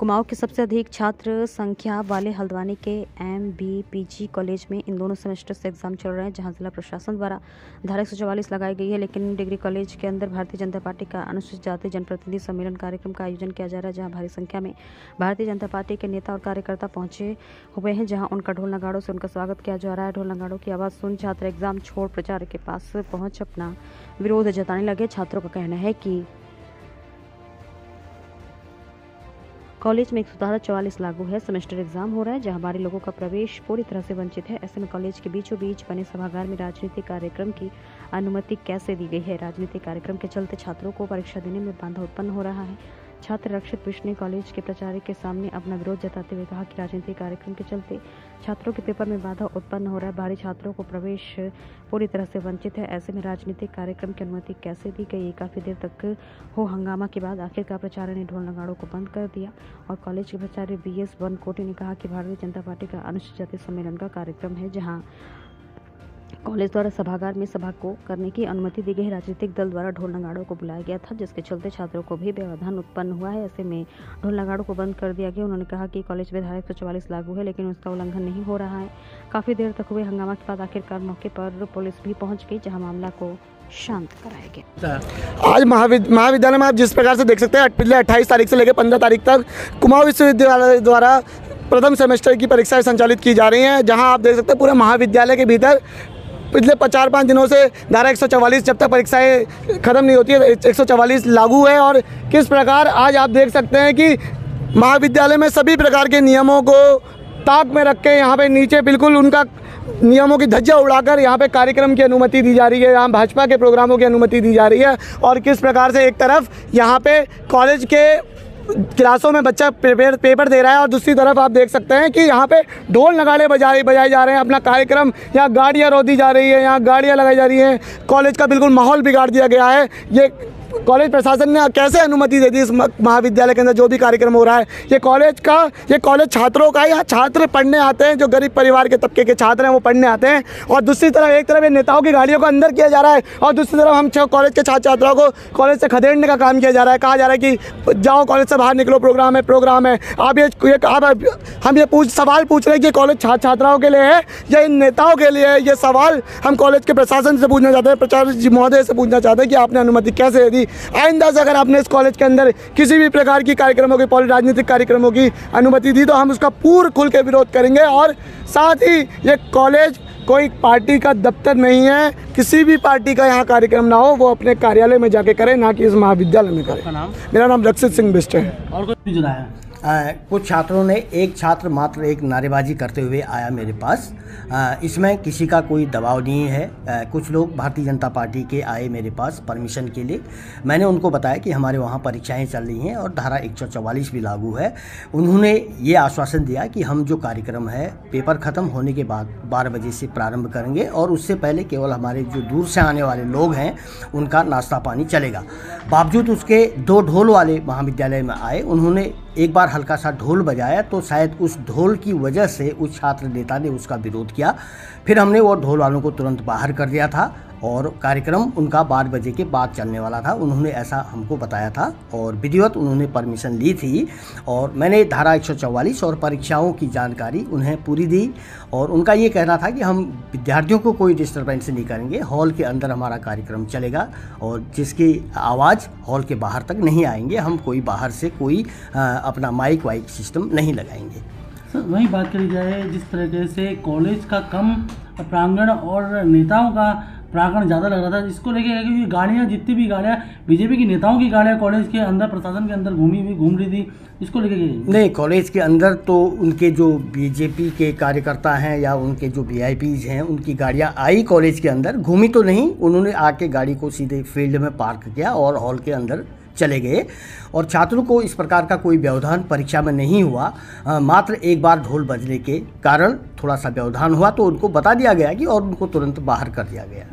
कुमाऊं के सबसे अधिक छात्र संख्या वाले हल्द्वानी के MBPG कॉलेज में इन दोनों सेमेस्टर से एग्जाम चल रहे हैं, जहां जिला प्रशासन द्वारा धारा 144 लगाई गई है। लेकिन डिग्री कॉलेज के अंदर भारतीय जनता पार्टी का अनुसूचित जाति जनप्रतिनिधि सम्मेलन कार्यक्रम का आयोजन किया जा रहा है, जहां भारी संख्या में भारतीय जनता पार्टी के नेता और कार्यकर्ता पहुंचे हुए हैं, जहां उनका ढोल नगाड़ों से उनका स्वागत किया जा रहा है। ढोल नगाड़ों की आवाज़ सुन छात्र एग्जाम छोड़ प्राचार्य के पास पहुंच अपना विरोध जताने लगे। छात्रों का कहना है कि कॉलेज में 144 लागू है, सेमेस्टर एग्जाम हो रहा है, जहां हमारे लोगों का प्रवेश पूरी तरह से वंचित है। ऐसे में कॉलेज के बीचों बीच बने सभागार में राजनीतिक कार्यक्रम की अनुमति कैसे दी गई है? राजनीतिक कार्यक्रम के चलते छात्रों को परीक्षा देने में बाधा उत्पन्न हो रहा है। छात्र रक्षित विष्णु ने कॉलेज के प्राचार्य के सामने अपना विरोध जताते हुए कहा कि राजनीतिक कार्यक्रम के चलते छात्रों के पेपर में बाधा उत्पन्न हो रहा है, बाहरी छात्रों को प्रवेश पूरी तरह से वंचित है। ऐसे में राजनीतिक कार्यक्रम की अनुमति कैसे दी गई? काफ़ी देर तक हो हंगामा के बाद आखिरकार प्राचार्य ने ढोल नगाड़ों को बंद कर दिया और कॉलेज के प्राचार्य BS बनकोटे ने कहा कि भारतीय जनता पार्टी का अनुसूचित जाति सम्मेलन का कार्यक्रम है, जहाँ कॉलेज द्वारा सभागार में सभा को करने की अनुमति दी गई। राजनीतिक दल द्वारा ढोल नगाड़ों को बुलाया गया था, जिसके चलते छात्रों को भी व्यवधान उत्पन्न हुआ है। ऐसे में ढोल नगाड़ों को बंद कर दिया गया। उन्होंने कहा कि कॉलेज में धारा 144 लागू है, लेकिन उसका उल्लंघन नहीं हो रहा है। काफ़ी देर तक हुए हंगामा के बाद आखिरकार मौके पर पुलिस भी पहुंच गई, जहां मामला को शांत कराया गया। आज महाविद्यालय में आप जिस प्रकार से देख सकते हैं, पिछले 28 तारीख से लेकर 15 तारीख तक कुमाऊं विश्वविद्यालय द्वारा प्रथम सेमेस्टर की परीक्षाएं संचालित की जा रही हैं, जहां आप देख सकते हैं पूरे महाविद्यालय के भीतर पिछले 4-5 दिनों से धारा 144 जब तक परीक्षाएं खत्म नहीं होती है 144 लागू है। और किस प्रकार आज आप देख सकते हैं कि महाविद्यालय में सभी प्रकार के नियमों को ताक में रख के यहाँ पे नीचे बिल्कुल उनका नियमों की धज्जियां उड़ाकर यहाँ पे कार्यक्रम की अनुमति दी जा रही है, यहाँ भाजपा के प्रोग्रामों की अनुमति दी जा रही है। और किस प्रकार से एक तरफ यहाँ पे कॉलेज के क्लासों में बच्चा पेपर दे रहा है और दूसरी तरफ आप देख सकते हैं कि यहाँ पे ढोल नगाड़े बजाए जा रहे हैं। अपना कार्यक्रम यहाँ गाड़ियाँ रोधी जा रही है, यहाँ गाड़ियाँ लगाई जा रही हैं। कॉलेज का बिल्कुल माहौल बिगाड़ दिया गया है। ये कॉलेज प्रशासन ने कैसे अनुमति दे दी इस महाविद्यालय के अंदर जो भी कार्यक्रम हो रहा है? ये कॉलेज छात्रों का है। यहाँ छात्र पढ़ने आते हैं, जो गरीब परिवार के तबके के छात्र हैं वो पढ़ने आते हैं। और दूसरी तरफ एक तरफ ये नेताओं की गाड़ियों को अंदर किया जा रहा है और दूसरी तरफ हम कॉलेज के छात्र छात्राओं को कॉलेज से खदेड़ने का काम किया जा रहा है। कहा जा रहा है कि जाओ कॉलेज से बाहर निकलो, प्रोग्राम है। हम ये सवाल पूछ रहे हैं कि कॉलेज छात्र छात्राओं के लिए है या इन नेताओं के लिए है? ये सवाल हम कॉलेज के प्रशासन से पूछना चाहते हैं, प्राचार्य जी महोदय से पूछना चाहते हैं कि आपने अनुमति कैसे दे दी? आइंदा से अगर आपने इस कॉलेज के अंदर किसी भी प्रकार की कार्यक्रमों की राजनीतिक कार्यक्रमों की अनुमति दी तो हम उसका पूर्ण खुल के विरोध करेंगे। और साथ ही ये कॉलेज कोई पार्टी का दफ्तर नहीं है, किसी भी पार्टी का यहाँ कार्यक्रम ना हो वो अपने कार्यालय में जाके करें, ना कि इस महाविद्यालय में करें। मेरा नाम रक्षित सिंह बिष्ट है। और कोई जुड़ा है? कुछ छात्रों ने एक छात्र मात्र एक नारेबाजी करते हुए आया मेरे पास। इसमें किसी का कोई दबाव नहीं है। कुछ लोग भारतीय जनता पार्टी के आए मेरे पास परमिशन के लिए। मैंने उनको बताया कि हमारे वहाँ परीक्षाएं चल रही हैं और धारा 144 भी लागू है। उन्होंने ये आश्वासन दिया कि हम जो कार्यक्रम है पेपर ख़त्म होने के बाद 12 बजे से प्रारंभ करेंगे और उससे पहले केवल हमारे जो दूर से आने वाले लोग हैं उनका नाश्ता पानी चलेगा। बावजूद उसके 2 ढोल वाले महाविद्यालय में आए। उन्होंने एक बार हल्का सा ढोल बजाया तो शायद उस ढोल की वजह से उस छात्र नेता ने उसका विरोध किया। फिर हमने वो ढोल वालों को तुरंत बाहर कर दिया था और कार्यक्रम उनका 12 बजे के बाद चलने वाला था। उन्होंने ऐसा हमको बताया था और विधिवत उन्होंने परमिशन ली थी और मैंने धारा 144 और परीक्षाओं की जानकारी उन्हें पूरी दी। और उनका ये कहना था कि हम विद्यार्थियों को कोई डिस्टर्बेंस नहीं करेंगे, हॉल के अंदर हमारा कार्यक्रम चलेगा और जिसकी आवाज़ हॉल के बाहर तक नहीं आएंगे। हम कोई बाहर से कोई अपना माइक वाइक सिस्टम नहीं लगाएंगे। सर वहीं बात करी जाए जिस तरीके से कॉलेज का कम प्रांगण और नेताओं का प्रांगण ज़्यादा लग रहा था, इसको लेके क्योंकि गाड़ियाँ जितनी भी गाड़ियाँ बीजेपी की नेताओं की गाड़ियाँ कॉलेज के अंदर प्रशासन के अंदर घूम रही थी, इसको लेके नहीं, कॉलेज के अंदर तो उनके जो बीजेपी के कार्यकर्ता हैं या उनके जो VIPs हैं उनकी गाड़ियाँ आई कॉलेज के अंदर, घूमी तो नहीं। उन्होंने आके गाड़ी को सीधे फील्ड में पार्क किया और हॉल के अंदर चले गए और छात्रों को इस प्रकार का कोई व्यवधान परीक्षा में नहीं हुआ। मात्र एक बार ढोल बजने के कारण थोड़ा सा व्यवधान हुआ तो उनको बता दिया गया कि और उनको तुरंत बाहर कर दिया गया।